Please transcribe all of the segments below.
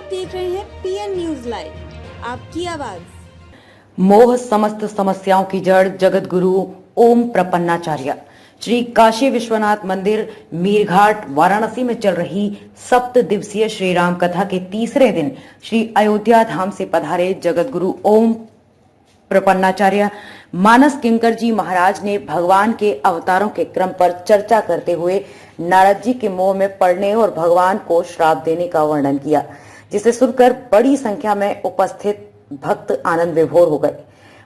देख रहे हैं पीएन न्यूज लाइव, आपकी आवाज। मोह समस्त समस्याओं की जड़ जगत गुरु ओम प्रपन्नाचार्य श्री काशी विश्वनाथ मंदिर मीरघाट वाराणसी में चल रही 7 दिवसीय श्री राम कथा के तीसरे दिन श्री अयोध्या धाम से पधारे जगत गुरु ओम प्रपन्नाचार्य मानस किंकर जी महाराज ने भगवान के अवतारों के क्रम पर चर्चा करते हुए नारद जी के मोह में पड़ने और भगवान को श्राप देने का वर्णन किया, जिसे सुनकर बड़ी संख्या में उपस्थित भक्त आनंद विभोर हो गए।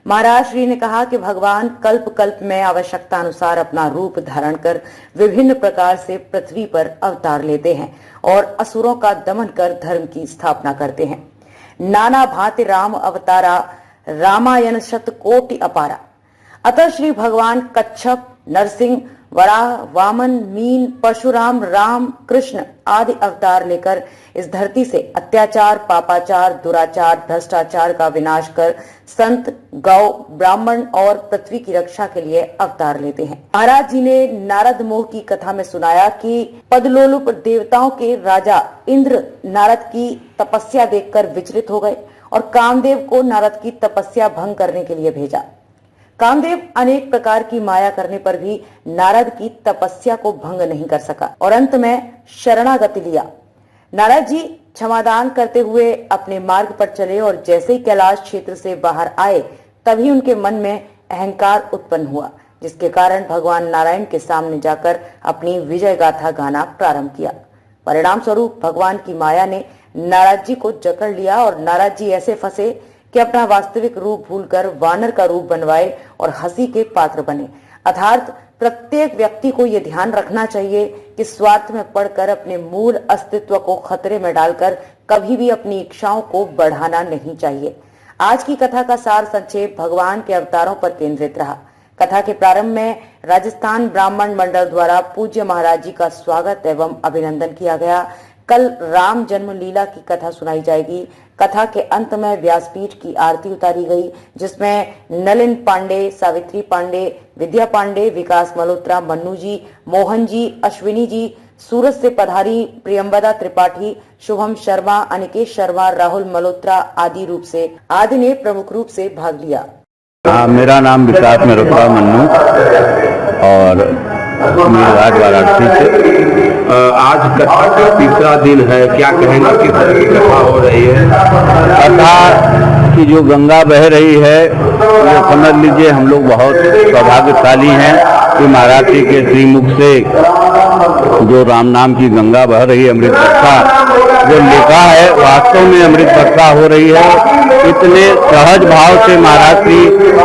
महाराज श्री ने कहा कि भगवान कल्प कल्प में आवश्यकता अनुसार अपना रूप धारण कर विभिन्न प्रकार से पृथ्वी पर अवतार लेते हैं और असुरों का दमन कर धर्म की स्थापना करते हैं। नाना भांति राम अवतारा रामायण शतकोटि अपारा। अतः श्री भगवान कच्छप, नरसिंह, वराह, वामन, मीन, परशुराम, राम, कृष्ण आदि अवतार लेकर इस धरती से अत्याचार, पापाचार, दुराचार, भ्रष्टाचार का विनाश कर संत, गौ, ब्राह्मण और पृथ्वी की रक्षा के लिए अवतार लेते हैं। महाराज जी ने नारद मोह की कथा में सुनाया कि पदलोलुप देवताओं के राजा इंद्र नारद की तपस्या देखकर विचलित हो गए और कामदेव को नारद की तपस्या भंग करने के लिए भेजा। कामदेव अनेक प्रकार की माया करने पर भी नारद की तपस्या को भंग नहीं कर सका और अंत में शरणागति लिया। नारद जी क्षमादान करते हुए अपने मार्ग पर चले और जैसे ही कैलाश क्षेत्र से बाहर आए तभी उनके मन में अहंकार उत्पन्न हुआ, जिसके कारण भगवान नारायण के सामने जाकर अपनी विजय गाथा गाना प्रारंभ किया। परिणाम स्वरूप भगवान की माया ने नारद जी को जकड़ लिया और नारद जी ऐसे फंसे कि अपना वास्तविक रूप भूलकर वानर का रूप बनवाए और हंसी के पात्र बने। अर्थात प्रत्येक व्यक्ति को यह ध्यान रखना चाहिए कि स्वार्थ में पड़कर अपने मूल अस्तित्व को खतरे में डालकर कभी भी अपनी इच्छाओं को बढ़ाना नहीं चाहिए। आज की कथा का सार संक्षेप भगवान के अवतारों पर केंद्रित रहा। कथा के प्रारंभ में राजस्थान ब्राह्मण मंडल द्वारा पूज्य महाराज जी का स्वागत एवं अभिनंदन किया गया। कल राम जन्म लीला की कथा सुनाई जाएगी। कथा के अंत में व्यासपीठ की आरती उतारी गई, जिसमें नलिन पांडे, सावित्री पांडे, विद्या पांडे, विकास मल्होत्रा, मन्नू जी, मोहन जी, अश्विनी जी, सूरत से पधारी प्रियंवदा त्रिपाठी, शुभम शर्मा, अनिकेत शर्मा, राहुल मल्होत्रा आदि ने प्रमुख रूप से भाग लिया। मेरा नाम विकास मल्होत्रा मन्नू और मीरघाट वाराणसी से। आज कथा का तीसरा दिन है, क्या कहेंगे किस तरह की कथा हो रही है? कथा की जो गंगा बह रही है ये समझ लीजिए हम लोग बहुत सौभाग्यशाली हैं कि महाराज जी के श्रीमुख से जो राम नाम की गंगा बह रही है, अमृत वर्षा जो लिखा है वास्तव में अमृत वर्षा हो रही है। इतने सहज भाव से महाराज जी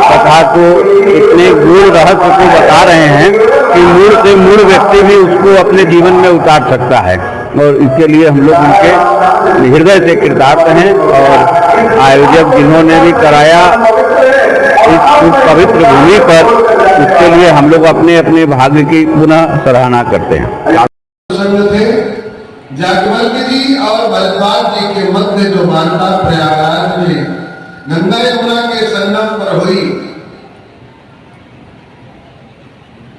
कथा को इतने गूढ़ रहस्य को बता रहे हैं कि मूल से मूल व्यक्ति भी उसको अपने जीवन में उतार सकता है और इसके लिए हम लोग उनके हृदय से कृतज्ञ हैं। और आयोजक जिन्होंने भी कराया इस पवित्र भूमि पर, उसके लिए हम लोग अपने अपने भाग्य की पुनः सराहना करते हैं। जागवल्क जी और भरद्वाज जी के मध्य जो मानता प्रयागराज में गंगा यमुना के संगम पर हुई,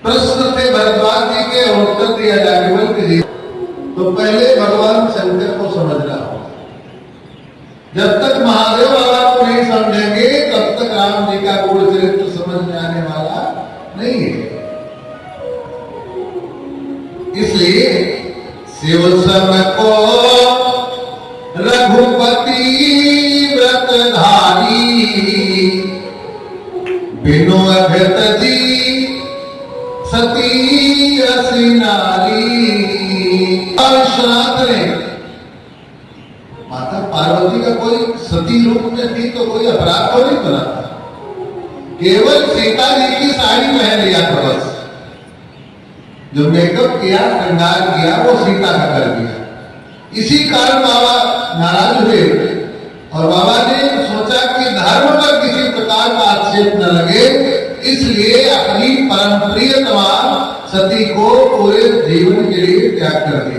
प्रश्न थे भरद्वाज जी के और उत्तर दिया जागवल्क जी। तो पहले भगवान शंकर को समझना होगा। जब तक महादेव बाबा को नहीं समझेंगे तब तक राम जी का गुण चरित्र समझ में आने वाला नहीं है। इसलिए शिव सम को रघुपति व्रतधारी बिनु अभ्यत जी सती असी नारी। माता पार्वती का कोई सती रूप में थी तो कोई अपराध तो नहीं बना था, केवल सीता जी की साड़ी पहन लिया था बस। जो मेकअप किया, श्रृंगार किया वो सीता का कर दिया। इसी कारण बाबा नाराज हुए और बाबा ने सोचा कि धर्म पर किसी प्रकार का आक्षेप न लगे, इसलिए अपनी परम प्रियतमा सती को पूरे जीवन के लिए त्याग कर दिया।